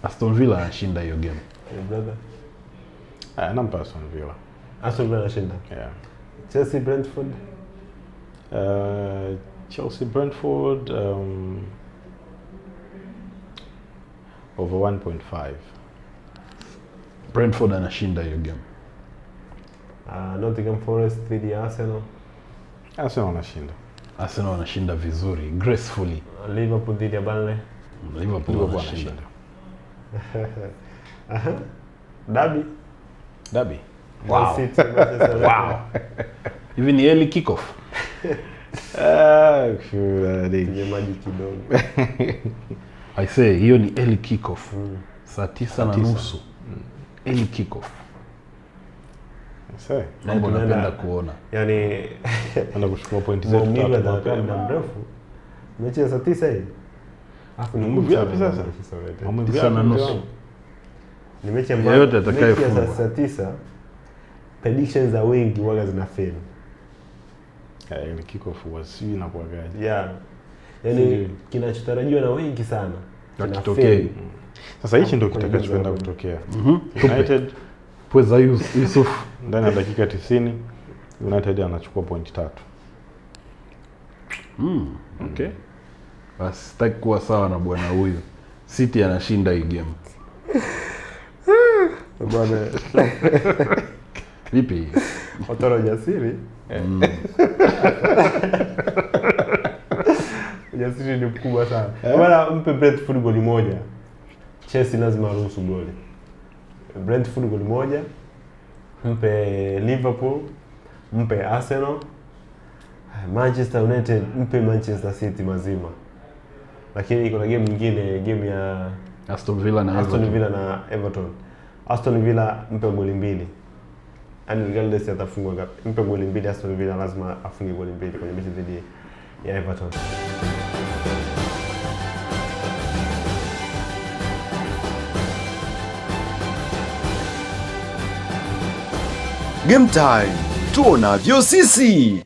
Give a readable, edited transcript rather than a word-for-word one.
Aston Villa anashinda hiyo game. Brother. Nampa Aston Villa. Aston Villa anashinda. Yeah. Chelsea Brentford. Chelsea Brentford over 1.5. Brentford anashinda hiyo game. Nottingham Forest dhidi ya Arsenal. Arsenal anashinda. Arsenal anashinda vizuri, gracefully. Liverpool dhidi ya Burnley. Liverpool anashinda. Derby. Wow. Wow. Even the early kickoff. Maji kidogo. I say hiyo ni early kickoff. Saa 9:30. Early kickoff. Sasa mambo napenda kuona. Yaani anaenda kuchukua pointi zetu tatu muda mrefu. Mechi ya saa 9 hii. Afu ni nguvu yapi sasa? 9:30. Ni mechi ambayo yote atakayefunga. Saa 9 predictions za wengi waga zina fail. Ile kickoff was na kwa gaji. Yeah. Yaani kinachotarajiwa na wengi sana kinatokea. Sasa hichi ndio kitakachoenda kutokea. United Pweza Yusuf ndani ya dakika 90 United anachukua pointi 3. Okay. Basi sitaki kuwa sawa na bwana huyu. City anashinda hii game. Bwana vipi? Otoro jasiri. Jasiri ni mkubwa sana. Bwana mpe Brentford goli moja. Chelsea lazima ruhusu goli. Brentford goli moja. Mpe Liverpool, mpe Arsenal. Manchester United mpe Manchester City mazima. Lakini kuna game nyingine, game ya Aston Villa na Everton. Aston Villa mpe goli 2. And regardless atafungwa ngapi, mpe goli 2. Aston Villa lazima afunge goli 2 kwenye mechi dhidi ya Everton. Game time, tuonavyo sisi.